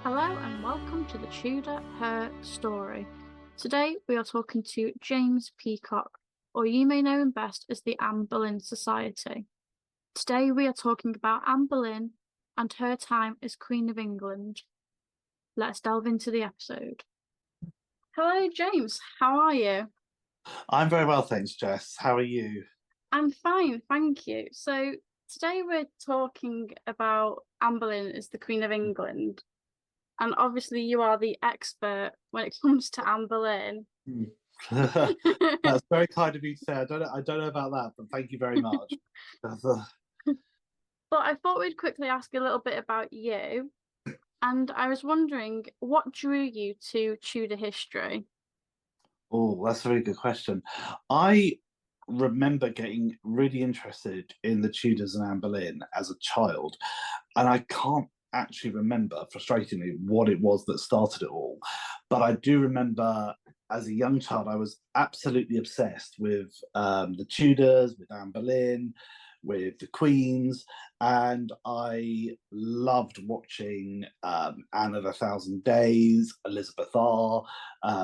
Hello and welcome to the Tudor Her Story. Today we are talking to James Peacock, or you may know him best as the Anne Boleyn Society. Today we are talking about Anne Boleyn and her time as Queen of England. Let's delve into the episode. Hello James, how are you? I'm very well, thanks, Jess. How are you? I'm fine, thank you. So today we're talking about Anne Boleyn as the Queen of England. And obviously, you are the expert when it comes to Anne Boleyn. That's very kind of you to say. I don't know about that, but thank you very much. But I thought we'd quickly ask a little bit about you. And I was wondering, what drew you to Tudor history? Oh, that's a really good question. I remember getting really interested in the Tudors and Anne Boleyn as a child, and I can't actually remember, frustratingly, what it was that started it all. But I do remember as a young child, I was absolutely obsessed with the Tudors, with Anne Boleyn, with the Queens, and I loved watching Anne of a Thousand Days, Elizabeth R.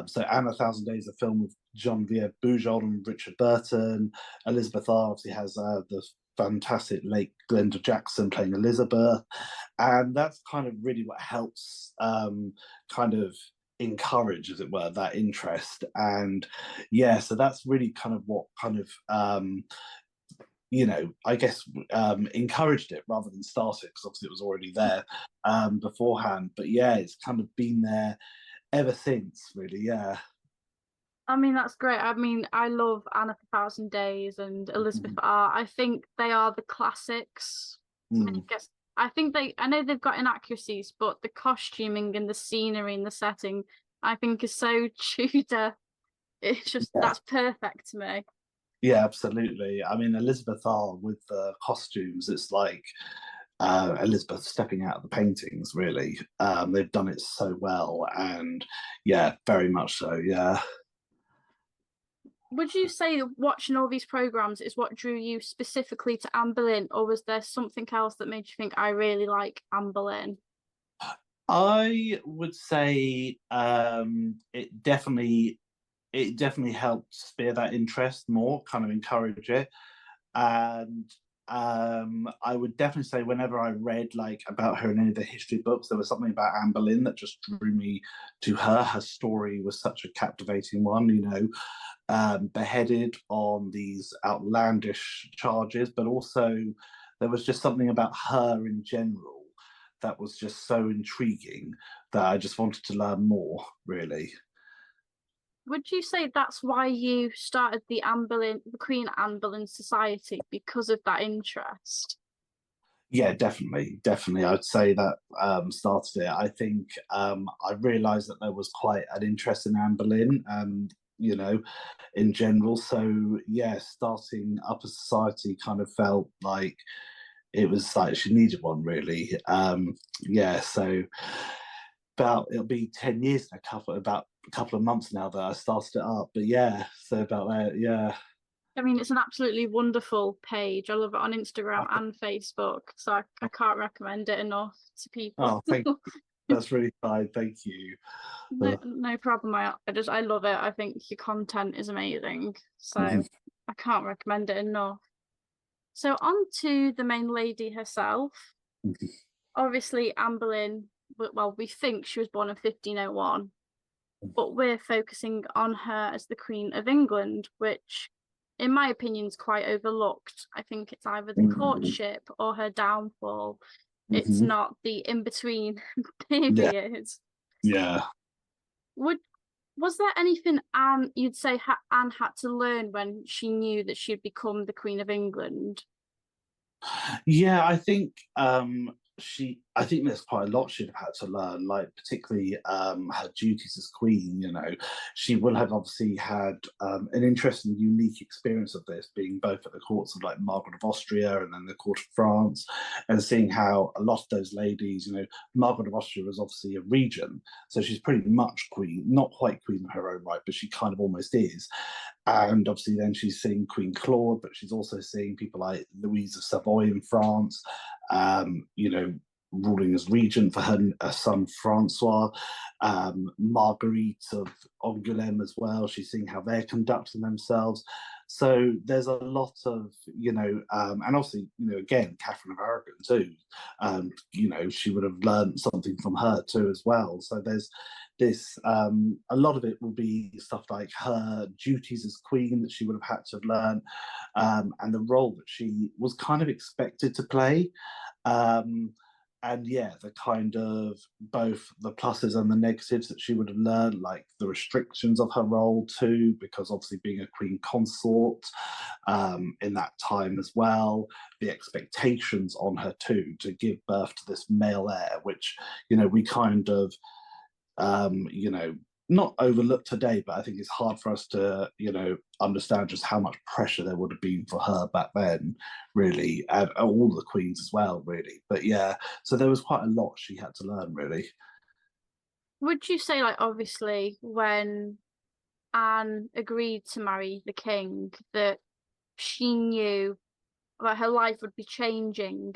So Anne of a Thousand Days, a film with Geneviève Bujold and Richard Burton. Elizabeth R obviously has the fantastic late Glenda Jackson playing Elizabeth, and that's kind of really what helps kind of encourage, as it were, that interest. And yeah, so that's really kind of what kind of I guess encouraged it rather than started, because obviously it was already there beforehand. But yeah, it's kind of been there ever since, really. Yeah. I mean, that's great. I mean, I love Anne of a Thousand Days and Elizabeth Mhm. R. I think they are the classics. Mm. I know they've got inaccuracies, but the costuming and the scenery and the setting, I think is so Tudor. It's just, Yeah. that's perfect to me. Yeah, absolutely. I mean, Elizabeth R with the costumes, it's like Elizabeth stepping out of the paintings, really. They've done it so well, and yeah, very much so. Yeah. Would you say that watching all these programs is what drew you specifically to Anne Boleyn, or was there something else that made you think I really like Anne Boleyn? I would say it definitely helped spear that interest more, kind of encourage it. And I would definitely say whenever I read like about her in any of the history books, there was something about Anne Boleyn that just drew me to her. Her story was such a captivating one, beheaded on these outlandish charges, but also there was just something about her in general that was just so intriguing that I just wanted to learn more, really. Would you say that's why you started the Queen Anne Boleyn Society because of that interest? Yeah, definitely, definitely. I'd say that started it. I think I realised that there was quite an interest in Anne Boleyn, in general. So yeah, starting up a society kind of felt like it was like she needed one, really. Yeah, so about it'll be 10 years in about a couple of months now that I started it up. But yeah, so about that, yeah. I mean, it's an absolutely wonderful page. I love it on Instagram and Facebook, so I can't recommend it enough to people. Oh, thank you. That's really kind. Thank you. No, no problem. I love it. I think your content is amazing. So Mhm. I can't recommend it enough. So on to the main lady herself. Obviously, Anne Boleyn, well, we think she was born in 1501, but we're focusing on her as the Queen of England, which, in my opinion, is quite overlooked. I think it's either the Mhm. courtship or her downfall. It's Mhm. not the in-between Yeah, period. yeah. Would Was there anything you'd say Anne had to learn when she knew that she'd become the Queen of England? Yeah, I think there's quite a lot she'd have had to learn, like particularly her duties as queen. She will have obviously had an interesting, unique experience of this, being both at the courts of like Margaret of Austria and then the court of France, and seeing how a lot of those ladies, Margaret of Austria was obviously a regent, so she's pretty much queen, not quite queen in her own right, but she kind of almost is. And obviously, then she's seeing Queen Claude, but she's also seeing people like Louise of Savoy in France. Um, you know, ruling as regent for her son Francois, Marguerite of Angoulême as well. She's seeing how they're conducting themselves. So there's a lot of, and obviously, again, Catherine of Aragon too. She would have learned something from her too as well. So there's this, a lot of it will be stuff like her duties as queen that she would have had to have learned, and the role that she was kind of expected to play. Um, and yeah, the kind of both the pluses and the negatives that she would have learned, like the restrictions of her role too, because obviously being a queen consort in that time as well, the expectations on her too to give birth to this male heir, which we kind of not overlooked today, but I think it's hard for us to, understand just how much pressure there would have been for her back then, really, and all the queens as well, really. But yeah, so there was quite a lot she had to learn, really. Would you say, like, obviously, when Anne agreed to marry the king, that she knew that her life would be changing,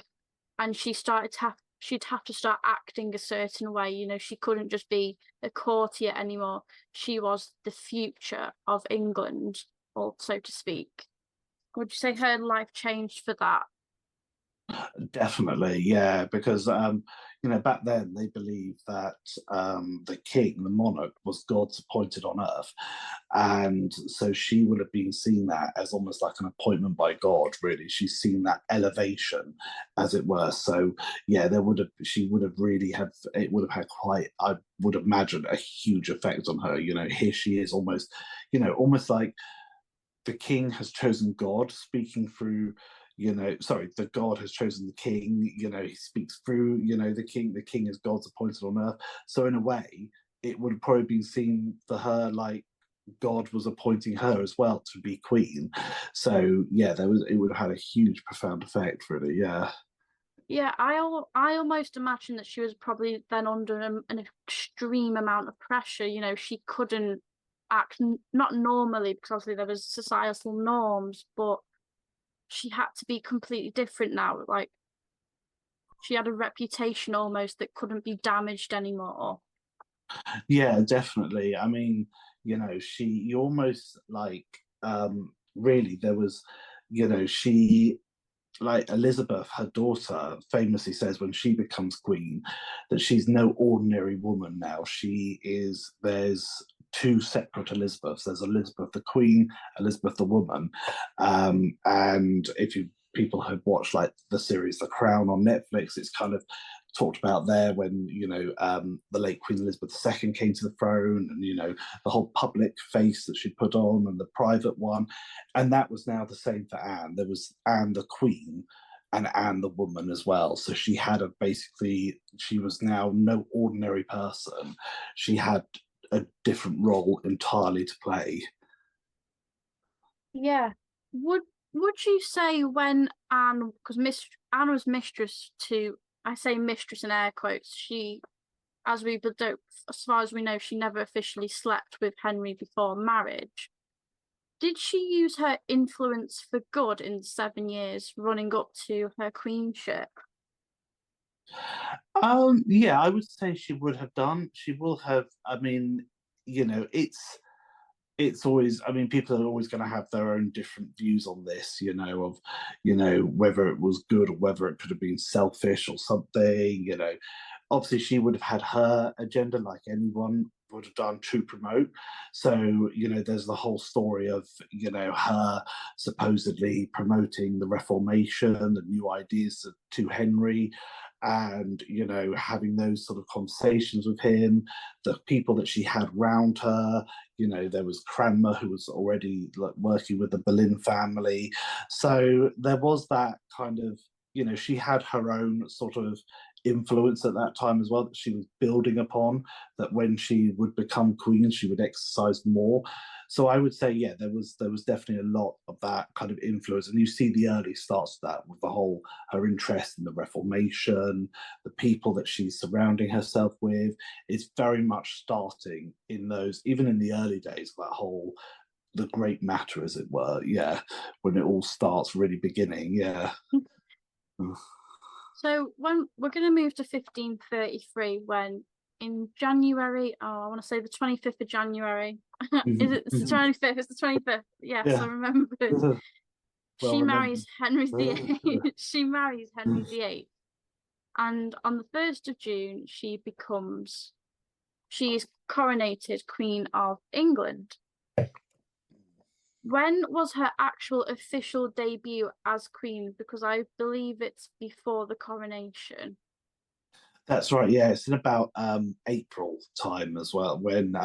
and she'd have to start acting a certain way. She couldn't just be a courtier anymore. She was the future of England, or so to speak. Would you say her life changed for that? Definitely, yeah, because back then they believed that the king, the monarch, was God's appointed on earth, and so she would have been seeing that as almost like an appointment by God. Really, she's seen that elevation, as it were. So yeah, she would have really had it would have had quite, I would imagine, a huge effect on her. Here she is, almost like the king has chosen God speaking through, sorry, the God has chosen the king, he speaks through, the king is God's appointed on earth. So in a way, it would have probably been seen for her like God was appointing her as well to be queen. So yeah, it would have had a huge, profound effect, really. Yeah. Yeah, I almost imagine that she was probably then under an extreme amount of pressure. She couldn't act not normally because obviously there was societal norms, but she had to be completely different now. Like, she had a reputation almost that couldn't be damaged anymore. Yeah, definitely. I mean, you almost like, really, there was, she, like Elizabeth, her daughter, famously says when she becomes queen that she's no ordinary woman now. There's two separate Elizabeths. There's Elizabeth the Queen, Elizabeth the woman. And if you people have watched like the series The Crown on Netflix, it's kind of talked about there when the late Queen Elizabeth II came to the throne, and the whole public face that she put on and the private one, and that was now the same for Anne. There was Anne the Queen and Anne the woman as well. So she was now no ordinary person. She had a different role entirely to play. Yeah. Would would you say when Anne, because Anne was mistress to, I say mistress in air quotes, she, as we but don't, as far as we know, she never officially slept with Henry before marriage. Did she use her influence for good in the 7 years running up to her queenship? Yeah, I would say she would have done. She will have. I mean, it's always, I mean, people are always going to have their own different views on this, of whether it was good or whether it could have been selfish or something. Obviously she would have had her agenda like anyone would have done to promote. So there's the whole story of her supposedly promoting the Reformation, the new ideas to Henry, and having those sort of conversations with him, the people that she had round her. There was Cranmer, who was already like working with the Boleyn family. So there was that kind of, she had her own sort of influence at that time as well that she was building upon, that when she would become queen she would exercise more. So I would say, yeah, there was definitely a lot of that kind of influence, and you see the early starts of that with the whole her interest in the Reformation, the people that she's surrounding herself with. It's very much starting in those, even in the early days, that whole the great matter, as it were. Yeah, when it all starts really beginning. Yeah. So when we're going to move to 1533, when in January, oh, I want to say the 25th of January. Is Mhm, it the mhm. 25th? It's the 25th. Yes, I Yeah. remembered. Well She remembered. marries Henry VIII. She marries Henry VIII, and on the 1st of June, she is coronated Queen of England. When was her actual official debut as queen? Because I believe it's before the coronation. That's right. Yeah, it's in about April time as well. When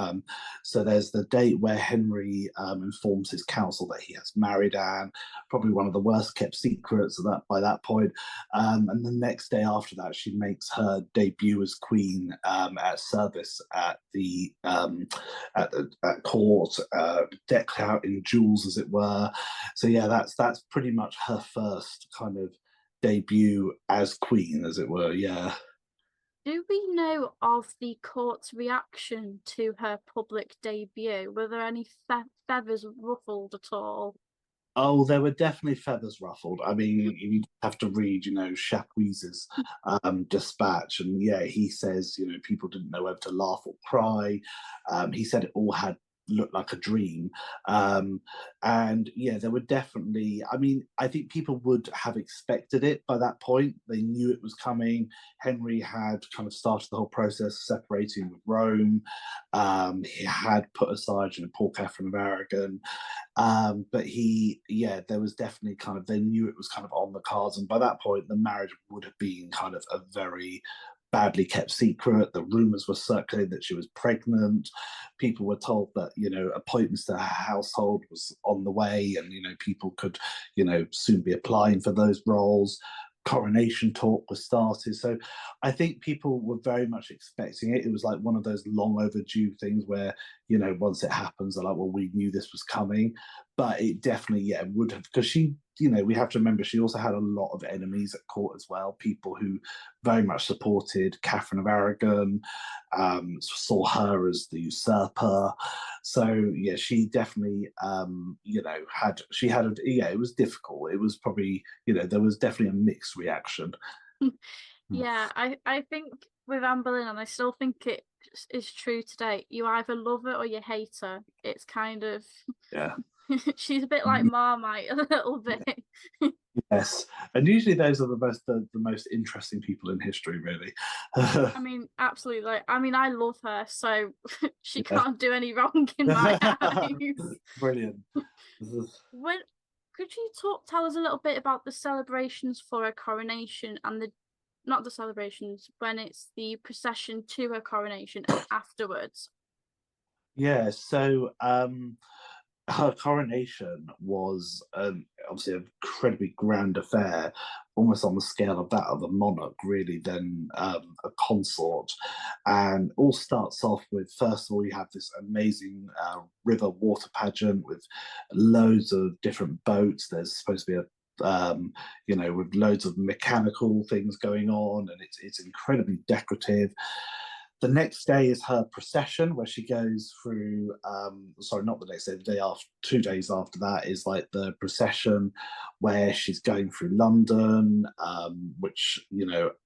so there's the date where Henry informs his council that he has married Anne, probably one of the worst kept secrets of that by that point. And the next day after that, she makes her debut as queen at service at court, decked out in jewels, as it were. So yeah, that's pretty much her first kind of debut as queen, as it were. Yeah. Do we know of the court's reaction to her public debut? Were there any feathers ruffled at all? Oh, there were definitely feathers ruffled. I mean, you have to read, Chapuis's dispatch, and yeah, he says, people didn't know whether to laugh or cry. He said it all had looked like a dream, um, and yeah, there were definitely. I mean, I think people would have expected it by that point. They knew it was coming. Henry had kind of started the whole process separating with Rome. He had put aside, poor Catherine of Aragon. But yeah, there was definitely kind of, they knew it was kind of on the cards. And by that point, the marriage would have been kind of a very badly kept secret. The rumors were circulating that she was pregnant. People were told that, appointments to her household was on the way and, people could, soon be applying for those roles. Coronation talk was started. So I think people were very much expecting it. It was like one of those long overdue things where, once it happens, they're like, well, we knew this was coming. But it definitely, yeah, would have, because she, we have to remember she also had a lot of enemies at court as well, people who very much supported Catherine of Aragon, saw her as the usurper. So yeah, she definitely, yeah, it was difficult. It was probably, there was definitely a mixed reaction. Yeah, I think with Anne Boleyn, and I still think it is true today, you either love her or you hate her. It's kind of Yeah. she's a bit like Marmite a little bit. Yes, and usually those are the most interesting people in history, really. I mean, absolutely. Like, I mean, I love her, so she Yeah. can't do any wrong in my eyes. Brilliant. When could you tell us a little bit about the celebrations for her coronation and the not the celebrations when it's the procession to her coronation and afterwards? Yeah, so her coronation was obviously an incredibly grand affair, almost on the scale of that of a monarch, really, than a consort. And all starts off with, first of all, you have this amazing river water pageant with loads of different boats. There's supposed to be with loads of mechanical things going on, and it's incredibly decorative. The next day is her procession, where she goes through. Sorry, not the next day. The day after, 2 days after that, is like the procession, where she's going through London, which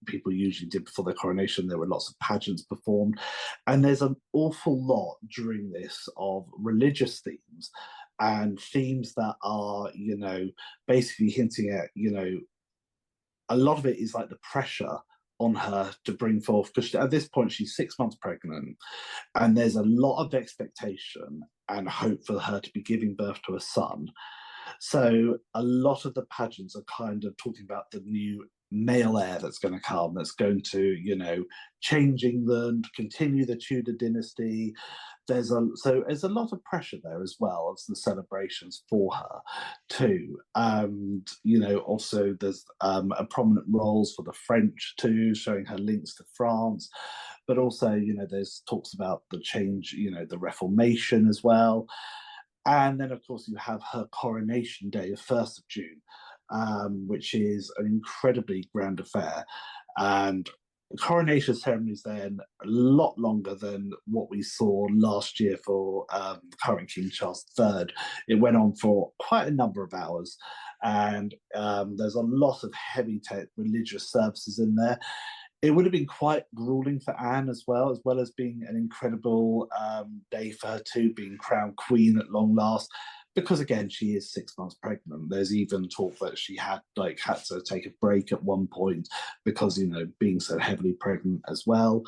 people usually did before their coronation. There were lots of pageants performed, and there's an awful lot during this of religious themes and themes that are, basically hinting at, a lot of it is like the pressure on her to bring forth, because at this point she's 6 months pregnant and there's a lot of expectation and hope for her to be giving birth to a son. So a lot of the pageants are kind of talking about the new male heir that's going to come, that's going to, change England, continue the Tudor dynasty. There's a lot of pressure there as well as the celebrations for her too. And also there's a prominent roles for the French too, showing her links to France. But also, there's talks about the change, the Reformation as well. And then, of course, you have her coronation day, the 1st of June, which is an incredibly grand affair. And coronation ceremonies then a lot longer than what we saw last year for current King Charles III. It went on for quite a number of hours, and there's a lot of heavy religious services in there. It would have been quite grueling for Anne as well as being an incredible day for her too, being crowned queen at long last. Because again, she is 6 months pregnant. There's even talk that she had to take a break at one point because being so heavily pregnant as well.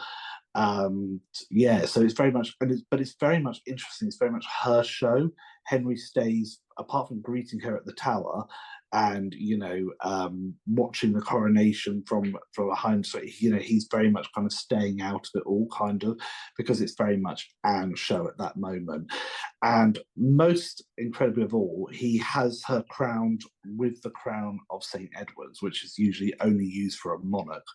Yeah, so it's very much, but it's very much interesting. It's very much her show. Henry stays, apart from greeting her at the Tower, and watching the coronation from behind. So he's very much kind of staying out of it all, kind of, because it's very much Anne's show at that moment. And most incredibly of all, he has her crowned with the crown of St. Edward's, which is usually only used for a monarch.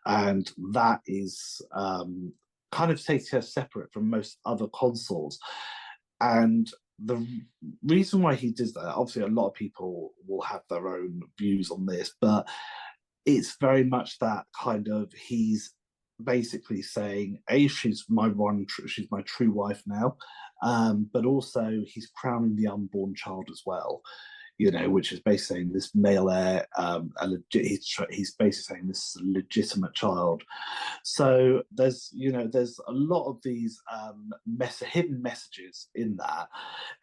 And that is kind of takes her separate from most other consorts. And the reason why he does that, obviously, a lot of people will have their own views on this, but it's very much that kind of he's basically saying, she's my true wife now, but also he's crowning the unborn child as well, which is basically saying this male heir, he's basically saying this is a legitimate child. So there's a lot of these hidden messages in that,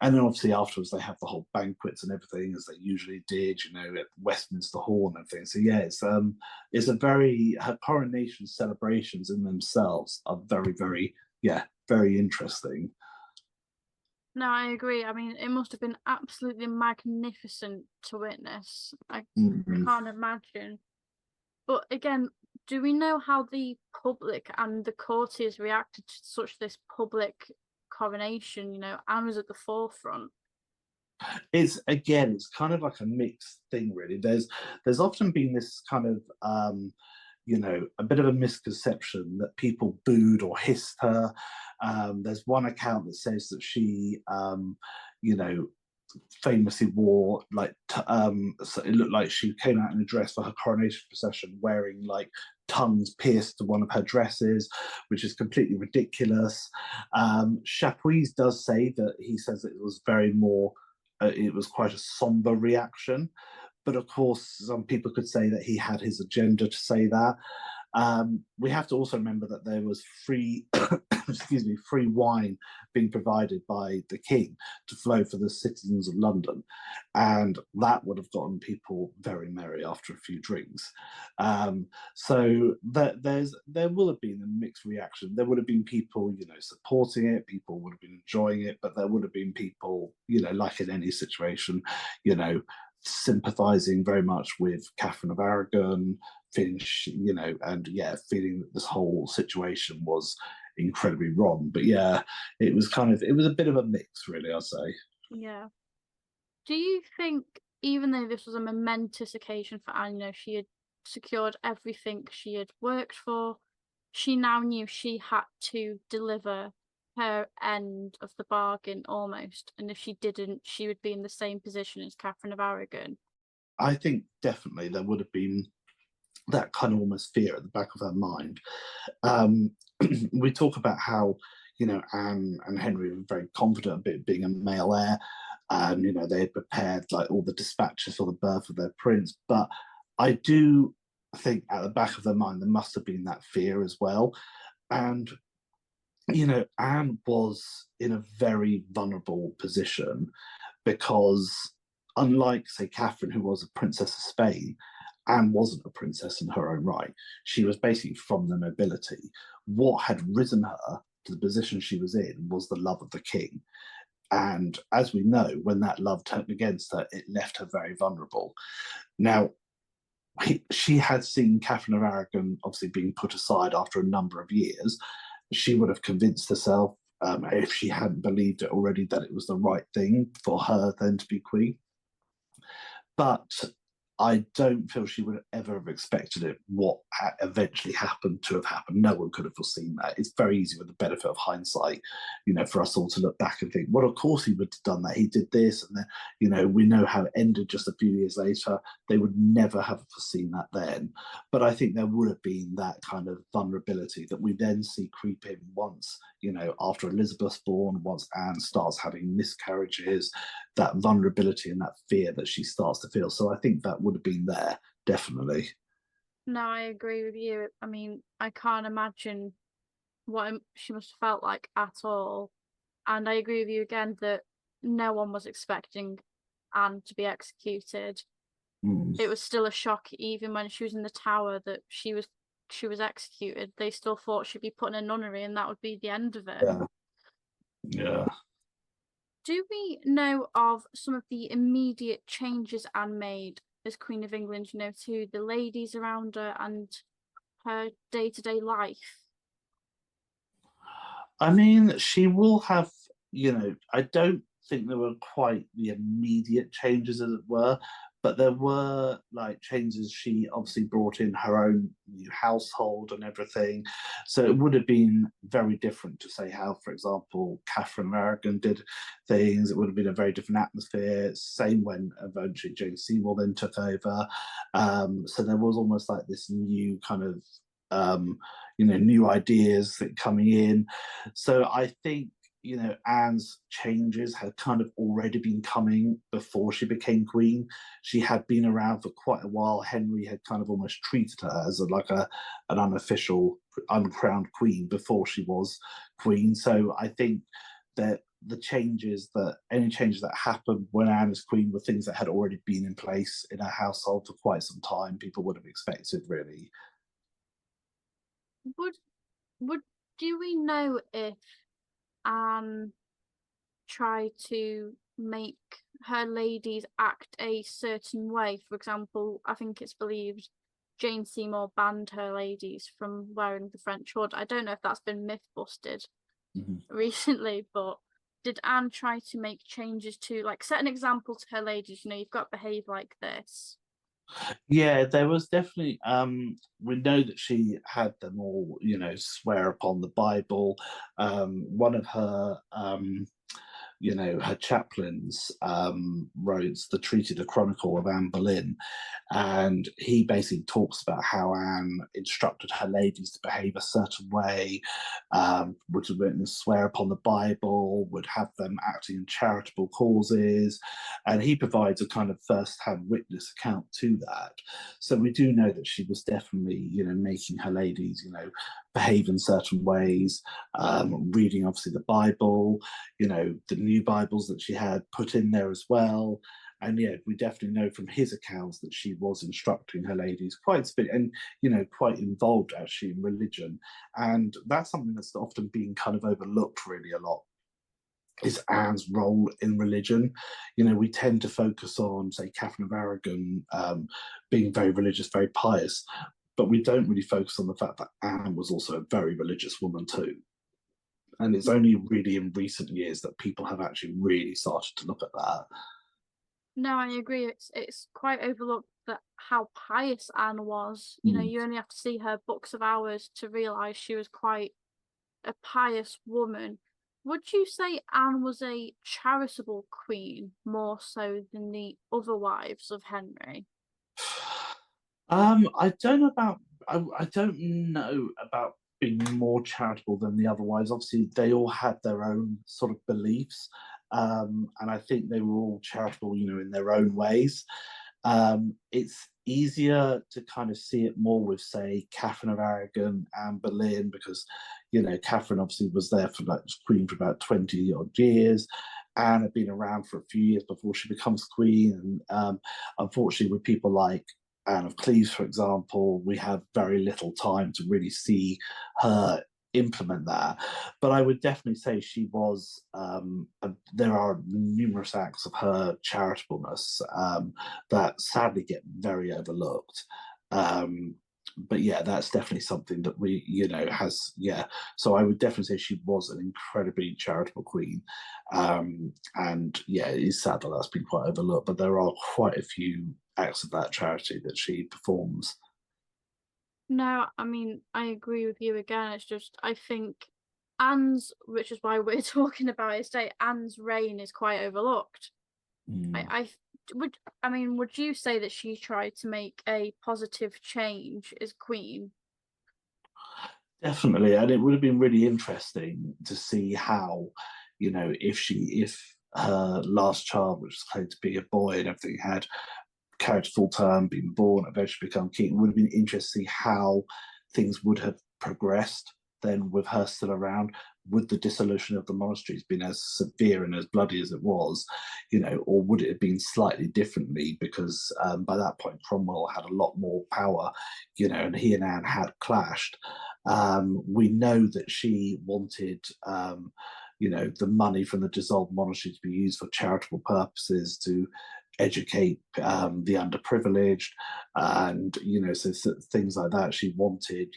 and then obviously afterwards they have the whole banquets and everything as they usually did, at Westminster Hall and everything. So yeah, it's a very, her coronation celebrations in themselves are very, very, very interesting. No, I agree. I mean, it must have been absolutely magnificent to witness. I can't imagine. But again, do we know how the public and the courtiers reacted to such this public coronation? Anne was at the forefront. It's kind of like a mixed thing, really. There's often been this kind of a bit of a misconception that people booed or hissed her. There's one account that says that she, famously wore so it looked like she came out in a dress for her coronation procession wearing tongues pierced to one of her dresses, which is completely ridiculous. Chapuis does say that he says that it was it was quite a somber reaction. But of course, some people could say that he had his agenda to say that. We have to also remember that there was free, free wine being provided by the king to flow for the citizens of London, and that would have gotten people very merry after a few drinks. So there will have been a mixed reaction. There would have been people, supporting it. People would have been enjoying it, but there would have been people, like in any situation, sympathizing very much with Catherine of Aragon, feeling, feeling that this whole situation was incredibly wrong. But yeah, it was a bit of a mix, really, I'd say. Yeah. Do you think, even though this was a momentous occasion for Anne, she had secured everything she had worked for, she now knew she had to deliver her end of the bargain almost, and if she didn't, she would be in the same position as Catherine of Aragon? I think definitely there would have been that kind of almost fear at the back of her mind. We talk about how Anne and Henry were very confident of it being a male heir, and they had prepared all the dispatches for the birth of their prince. But I do think at the back of their mind there must have been that fear as well. And Anne was in a very vulnerable position because, unlike, say, Catherine, who was a princess of Spain, Anne wasn't a princess in her own right. She was basically from the nobility. What had risen her to the position she was in was the love of the king. And as we know, when that love turned against her, it left her very vulnerable. Now, she had seen Catherine of Aragon obviously being put aside after a number of years. She would have convinced herself, if she hadn't believed it already, that it was the right thing for her then to be queen. But I don't feel she would ever have expected it, what eventually happened to have happened. No one could have foreseen that. It's very easy with the benefit of hindsight, for us all to look back and think, well, of course he would have done that. He did this. And then, we know how it ended just a few years later. They would never have foreseen that then. But I think there would have been that kind of vulnerability that we then see creep in once, after Elizabeth's born, once Anne starts having miscarriages, that vulnerability and that fear that she starts to feel. So I think that would have been there, definitely. No, I agree with you. I mean, I can't imagine what she must have felt like at all. And I agree with you again that no one was expecting Anne to be executed. Mm. It was still a shock, even when she was in the tower, that she was executed. They still thought she'd be put in a nunnery, and that would be the end of it. Yeah. Yeah. Do we know of some of the immediate changes Anne made as Queen of England, to the ladies around her and her day-to-day life? I mean, she will have, I don't think there were quite the immediate changes, as it were, but there were like changes. She obviously brought in her own new household and everything. So it would have been very different to say how, for example, Catherine of Aragon did things. It would have been a very different atmosphere. Same when eventually James Seymour then took over. So there was almost like this new kind of new ideas that coming in. So I think, Anne's changes had kind of already been coming before she became queen. She had been around for quite a while. Henry had kind of almost treated her as an unofficial, uncrowned queen before she was queen. So I think that any changes that happened when Anne was queen were things that had already been in place in her household for quite some time. People would have expected, really. Would would do we know if Anne tried to make her ladies act a certain way? For example, I think it's believed Jane Seymour banned her ladies from wearing the French hood. I don't know if that's been myth busted Mm-hmm. recently, but did Anne try to make changes to, like, set an example to her ladies? You've got to behave like this. Yeah, there was definitely we know that she had them all, swear upon the Bible. One of her her chaplains wrote the Treaty, the Chronicle of Anne Boleyn, and he basically talks about how Anne instructed her ladies to behave a certain way, would have written swear upon the Bible, would have them acting in charitable causes, and he provides a kind of first-hand witness account to that. So we do know that she was definitely, making her ladies, behave in certain ways, reading obviously the Bible, the new Bibles that she had put in there as well. And yeah, we definitely know from his accounts that she was instructing her ladies quite a bit and, quite involved actually in religion. And that's something that's often been kind of overlooked really a lot, is Anne's role in religion. We tend to focus on, say, Catherine of Aragon being very religious, very pious, but we don't really focus on the fact that Anne was also a very religious woman too. And it's only really in recent years that people have actually really started to look at that. No, I agree. It's quite overlooked that how pious Anne was. Mm. You only have to see her books of hours to realise she was quite a pious woman. Would you say Anne was a charitable queen more so than the other wives of Henry? I don't know about being more charitable than the other wives. Obviously, they all had their own sort of beliefs, and I think they were all charitable, in their own ways. It's easier to kind of see it more with, say, Catherine of Aragon and Boleyn, because, Catherine obviously was there for like queen for about 20 odd years. Anne had been around for a few years before she becomes queen. And unfortunately, with people like Anne of Cleves, for example, we have very little time to really see her implement that. But I would definitely say she was, there are numerous acts of her charitableness that sadly get very overlooked. but yeah, that's definitely something that we, has, yeah. So I would definitely say she was an incredibly charitable queen. And yeah, it is sad that that's been quite overlooked, but there are quite a few acts of that charity that she performs. No, I mean, I agree with you again. It's just, I think Anne's, which is why we're talking about it today, Anne's reign is quite overlooked. Mm. I mean, would you say that she tried to make a positive change as queen? Definitely, and it would have been really interesting to see how, if her last child, which was claimed to be a boy and everything, had carried full term, been born, eventually become king. It would have been interesting to see how things would have progressed then with her still around. Would the dissolution of the monasteries been as severe and as bloody as it was, or would it have been slightly differently? Because by that point, Cromwell had a lot more power, and he and Anne had clashed. We know that she wanted, the money from the dissolved monastery to be used for charitable purposes, to educate the underprivileged, and so things like that. She wanted,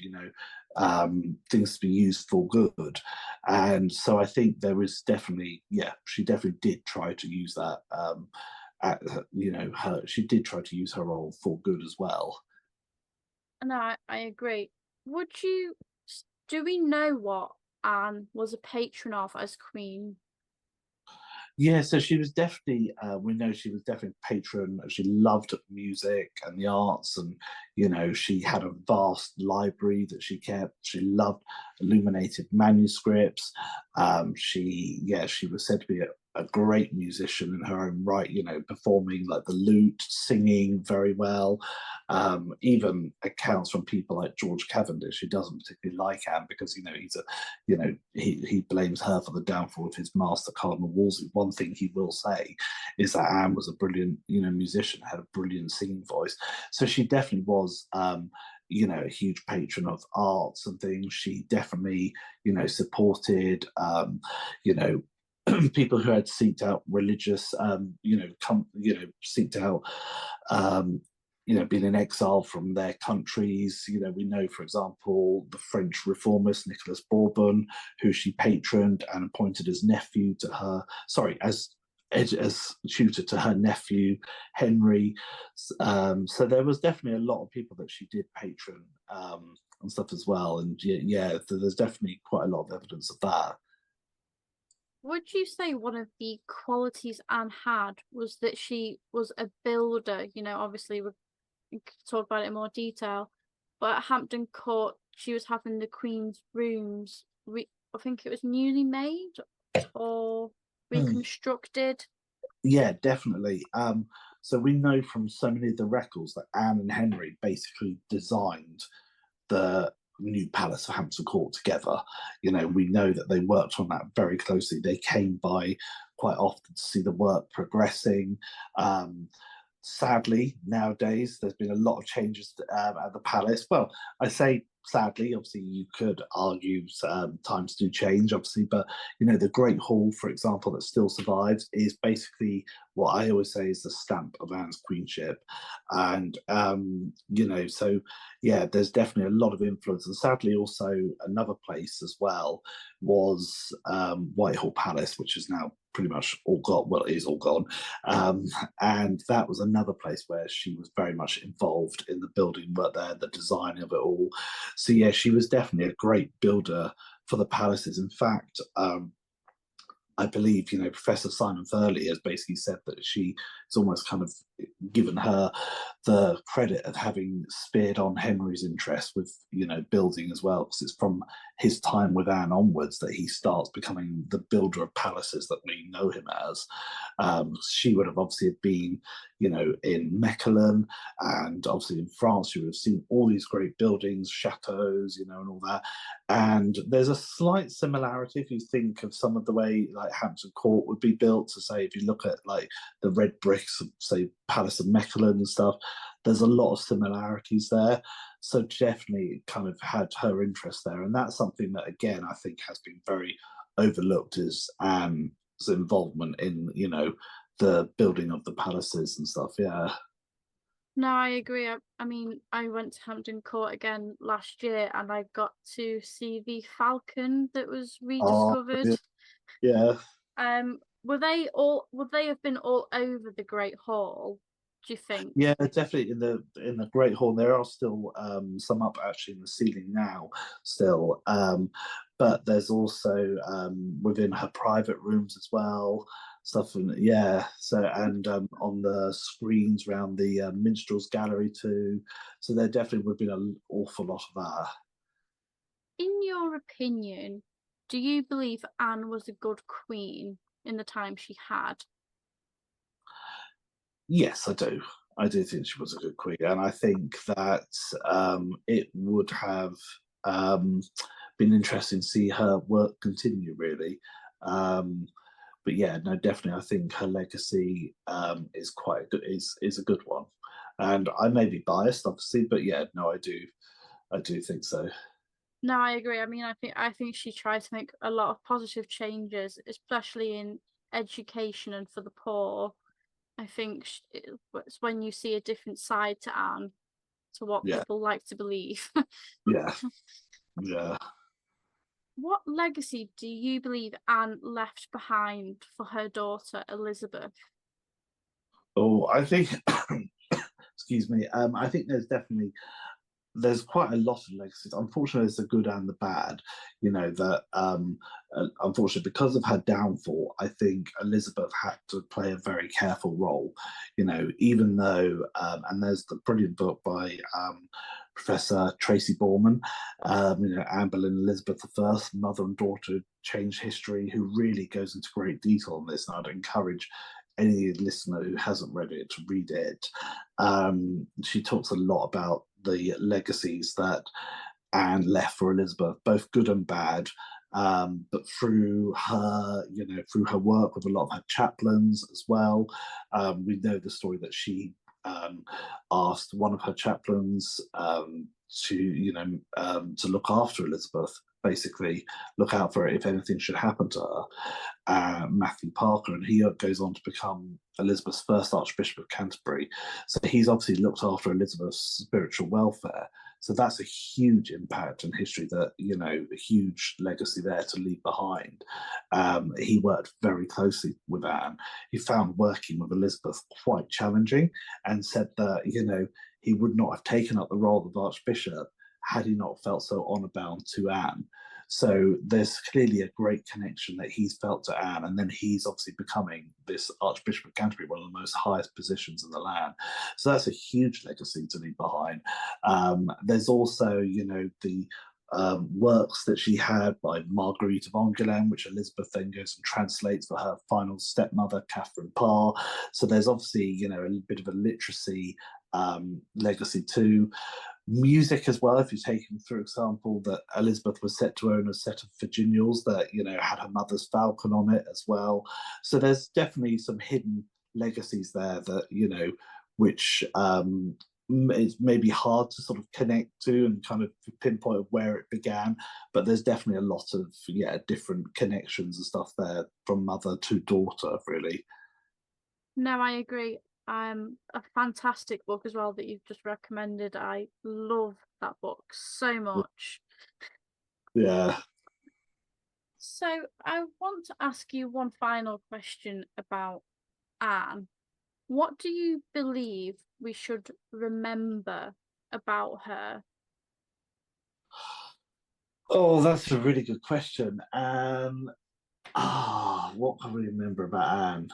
things to be used for good, and so I think there was definitely, yeah, she definitely did try to use that. At, she did try to use her role for good as well. No, I agree. Would you, do we know what Anne was a patron of as queen? Yeah, so she was definitely, we know she was definitely a patron. She loved music and the arts, and, she had a vast library that she kept. She loved illuminated manuscripts. She was said to be a great musician in her own right, performing like the lute, singing very well. Even accounts from people like George Cavendish, who doesn't particularly like Anne because, he blames her for the downfall of his master, Cardinal Wolsey. One thing he will say is that Anne was a brilliant, musician, had a brilliant singing voice. So she definitely was, a huge patron of arts and things. She definitely, supported, you know, people who had seeked out religious, seeked out, um, been in exile from their countries. We know, for example, the French reformist Nicholas Bourbon, who she patroned and appointed as nephew to her, sorry, as tutor to her nephew Henry. So there was definitely a lot of people that she did patron, and stuff as well. And yeah, there's definitely quite a lot of evidence of that. Would you say one of the qualities Anne had was that she was a builder? Obviously we could talk about it in more detail, but at Hampton Court, she was having the Queen's rooms. I think it was newly made or Mm. reconstructed. Yeah, definitely. So we know from so many of the records that Anne and Henry basically designed the new palace of Hampton Court together. We know that they worked on that very closely. They came by quite often to see the work progressing. Sadly, nowadays there's been a lot of changes at the palace. Well, I say sadly, obviously you could argue times do change, obviously, but the Great Hall, for example, that still survives is basically what I always say is the stamp of Anne's queenship, and so yeah, there's definitely a lot of influence, and sadly, also another place as well was Whitehall Palace, which is now pretty much all gone. Well, it is all gone. Um, and that was another place where she was very much involved in the building work there, the design of it all. So yeah, she was definitely a great builder for the palaces. In fact, I believe, Professor Simon Thurley has basically said that she's almost kind of given her the credit of having speared on Henry's interest with, building as well, because it's from his time with Anne onwards that he starts becoming the builder of palaces that we know him as. She would have obviously been, in Mechlin, and obviously in France, you would have seen all these great buildings, chateaus, and all that. And there's a slight similarity if you think of some of the way like Hampton Court would be built. So say if you look at like the red bricks of say Palace of Mechlin and stuff, there's a lot of similarities there. So definitely kind of had her interest there. And that's something that again I think has been very overlooked is Anne's involvement in, the building of the palaces and stuff. Yeah. No, I agree. I mean, I went to Hampton Court again last year and I got to see the falcon that was Oh, rediscovered. brilliant. Yeah. Would they have been all over the Great Hall, do you think? Yeah, definitely in the Great Hall. There are still some up actually in the ceiling now, still. But there's also within her private rooms as well, stuff. Yeah, so and on the screens around the minstrels gallery too. So there definitely would have been an awful lot of that. In your opinion, do you believe Anne was a good queen in the time she had? Yes, I do. I do think she was a good queen, and I think that it would have um, been interesting to see her work continue. Really, um, but yeah, no, definitely, I think her legacy is quite a good is a good one, and I may be biased, obviously, but yeah, no, I do think so. No, I agree. I mean, I think she tried to make a lot of positive changes, especially in education and for the poor. I think it's when you see a different side to Anne to what Yeah, people like to believe. yeah, yeah. What legacy do you believe Anne left behind for her daughter Elizabeth? Oh, I think, excuse me. I think there's quite a lot of legacies. Unfortunately, it's the good and the bad. You know that unfortunately, because of her downfall, I think Elizabeth had to play a very careful role. You know, even though and there's the brilliant book by Professor Tracy Borman, you know, Anne Boleyn Elizabeth I, mother and daughter changed history, who really goes into great detail on this. And I'd encourage any listener who hasn't read it to read it. She talks a lot about the legacies that Anne left for Elizabeth, both good and bad. But through her, you know, through her work with a lot of her chaplains as well, we know the story that she asked one of her chaplains to, you know, to look after Elizabeth, basically look out for it if anything should happen to her. Matthew Parker, and he goes on to become Elizabeth's first Archbishop of Canterbury. So he's obviously looked after Elizabeth's spiritual welfare. So that's a huge impact in history that, you know, a huge legacy there to leave behind. He worked very closely with Anne. He found working with Elizabeth quite challenging and said that, you know, he would not have taken up the role of Archbishop had he not felt so honour bound to Anne. So there's clearly a great connection that he's felt to Anne, and then he's obviously becoming this Archbishop of Canterbury, one of the most highest positions in the land. So that's a huge legacy to leave behind. There's also, you know, the works that she had by Marguerite of Angoulême, which Elizabeth then goes and translates for her final stepmother, Catherine Parr. So there's obviously, you know, a bit of a literacy legacy too. Music as well, if you take, for example, that Elizabeth was set to own a set of virginals that, you know, had her mother's falcon on it as well. So there's definitely some hidden legacies there that, you know, which it's maybe hard to sort of connect to and kind of pinpoint where it began, but there's definitely a lot of, yeah, different connections and stuff there from mother to daughter, really. No, I agree. A fantastic book as well that you've just recommended. I love that book so much. Yeah. So I want to ask you one final question about Anne. What do you believe we should remember about her? Oh, that's a really good question. What can we remember about Anne?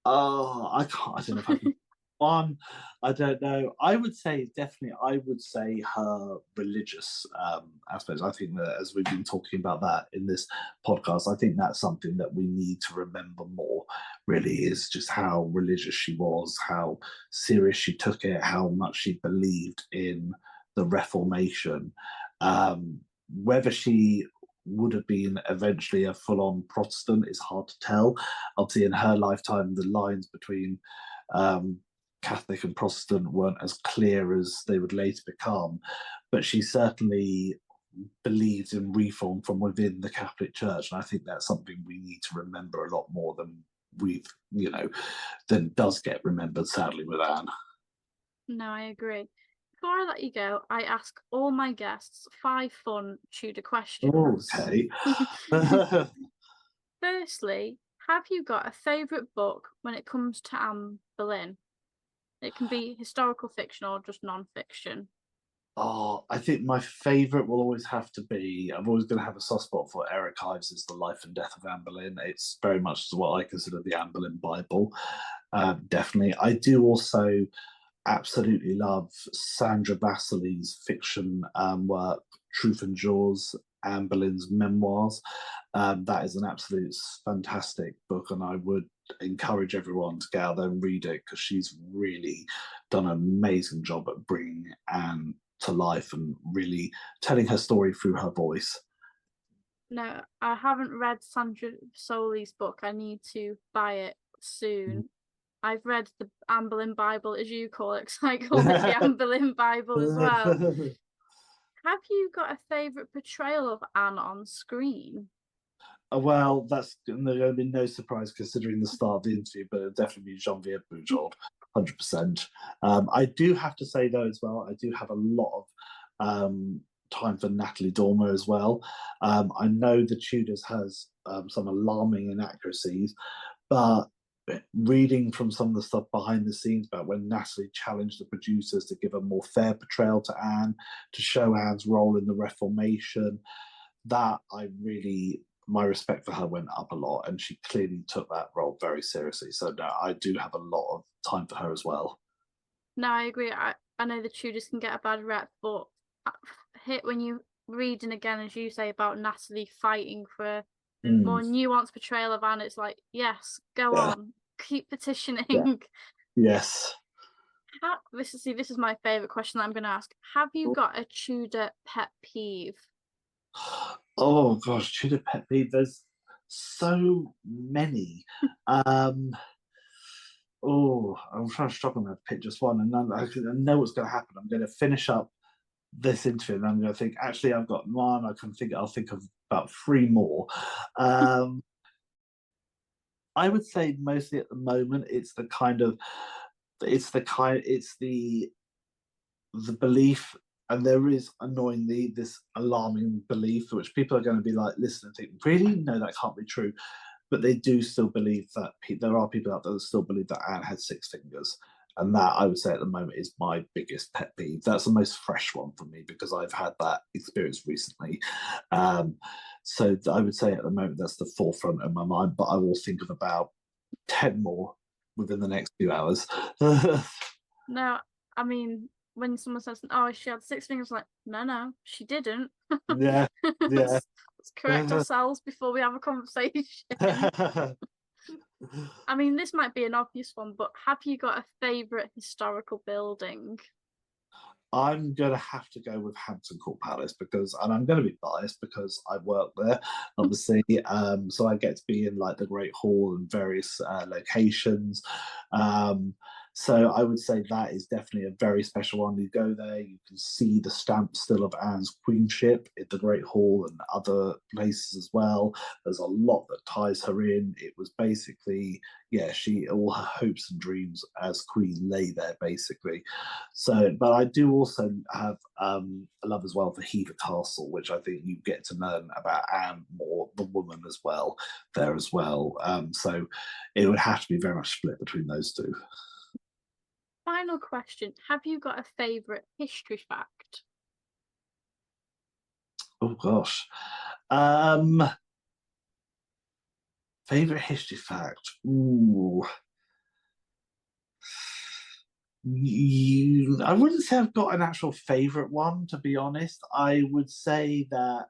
Oh, I can't. I don't know if I can. One, I don't know. I would say definitely. I would say her religious aspects. I think that as we've been talking about that in this podcast, I think that's something that we need to remember more. Really, is just how religious she was, how serious she took it, how much she believed in the Reformation. Whether she would have been eventually a full-on Protestant is hard to tell. Obviously, in her lifetime, the lines between um, Catholic and Protestant weren't as clear as they would later become, but she certainly believed in reform from within the Catholic Church, and I think that's something we need to remember a lot more than we've, you know, than does get remembered sadly with Anne. No, I agree. Before I let you go, I ask all my guests 5 fun Tudor Oh, questions. okay. Firstly, have you got a favourite book when it comes to Anne Boleyn? It can be historical fiction or just non-fiction. Oh, I think my favourite will always have to be. I'm always going to have a soft spot for Eric Ives' The Life and Death of Anne Boleyn. It's very much what I consider the Anne Boleyn Bible. Definitely. I do also absolutely love Sandra Vasili's fiction work, Truth and Jaws, Anne Boleyn's memoirs. That is an absolute fantastic book, and I would encourage everyone to get out there and read it because she's really done an amazing job at bringing Anne to life and really telling her story through her voice. No, I haven't read Sandra Soli's book. I need to buy it soon. I've read the Anne Boleyn Bible, as you call it, because I call it the Anne Boleyn Bible as well. Have you got a favourite portrayal of Anne on screen? Well, that's going to be no surprise considering the start of the interview, but it'll definitely be Genevieve Bujold, 100%. I do have to say, though, as well, I do have a lot of time for Natalie Dormer as well. I know the Tudors has some alarming inaccuracies, but reading from some of the stuff behind the scenes about when Natalie challenged the producers to give a more fair portrayal to Anne, to show Anne's role in the Reformation, that I really my respect for her went up a lot, and she clearly took that role very seriously. So no, I do have a lot of time for her as well. No, I agree. I know the Tudors can get a bad rep, but hit when you reading again, as you say, about Natalie fighting for a Mm, more nuanced portrayal of Anne, it's like, yes, go yeah, on, keep yeah, petitioning. yes. This is my favourite question that I'm going to ask. Have you got a Tudor pet peeve? Oh gosh, Tudor pet peeve. There's so many. Um, oh, I'm trying to struggle now to pick just one, and I know what's going to happen. I'm going to finish up this interview, and I'm going to think. Actually, I've got one. I can think. I'll think of about three more. Um, I would say mostly at the moment, it's the belief, and there is annoyingly this alarming belief which people are going to be like, listen and think, really? No, that can't be true. But they do still believe that there are people out there that still believe that Anne had 6 fingers. And that I would say at the moment is my biggest pet peeve. That's the most fresh one for me because I've had that experience recently. Um, so I would say at the moment that's the forefront of my mind, but I will think of about 10 more within the next few hours. No, I mean, when someone says, "Oh, she had 6 fingers," I'm like, no, she didn't. Yeah, yeah. Let's correct ourselves before we have a conversation. I mean, this might be an obvious one, but have you got a favourite historical building? I'm gonna have to go with Hampton Court Palace because, and I'm gonna be biased because I work there, obviously. So I get to be in like the Great Hall and various locations. Um, so I would say that is definitely a very special one. You go there, you can see the stamp still of Anne's queenship at the Great Hall and other places as well. There's a lot that ties her in. It was basically, yeah, she all her hopes and dreams as queen lay there basically. So, but I do also have a love as well for Hever Castle, which I think you get to learn about Anne more, the woman as well, there as well. So it would have to be very much split between those two. Final question. Have you got a favourite history fact? Oh gosh. Um, favorite history fact. Ooh. I wouldn't say I've got an actual favorite one, to be honest. I would say that,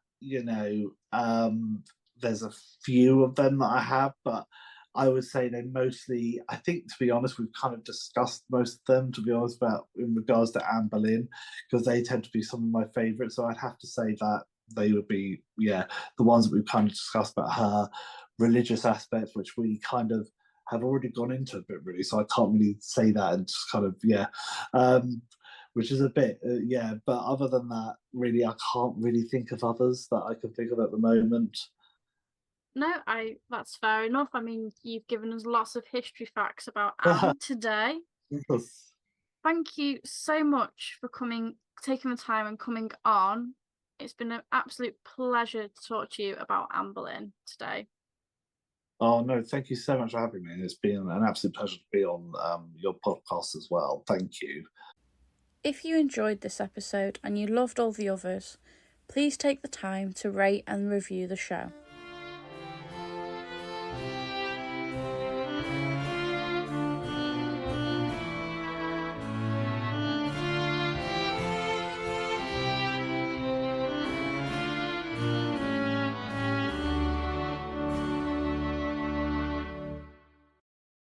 there's a few of them that I have, but I would say they mostly, I think, to be honest, we've kind of discussed most of them, to be honest, about in regards to Anne Boleyn, because they tend to be some of my favorites. So I'd have to say that they would be, yeah, the ones that we've kind of discussed about her religious aspects, which we kind of have already gone into a bit really, so I can't really say that and just kind of which is a bit yeah. But other than that, really, I can't really think of others that I can think of at the moment. No, I that's fair enough. I mean, you've given us lots of history facts about Anne today. Yes. Thank you so much for taking the time and coming on. It's been an absolute pleasure to talk to you about Anne Boleyn today. Oh no, thank you so much for having me. It's been an absolute pleasure to be on your podcast as well. Thank you. If you enjoyed this episode and you loved all the others, please take the time to rate and review the show.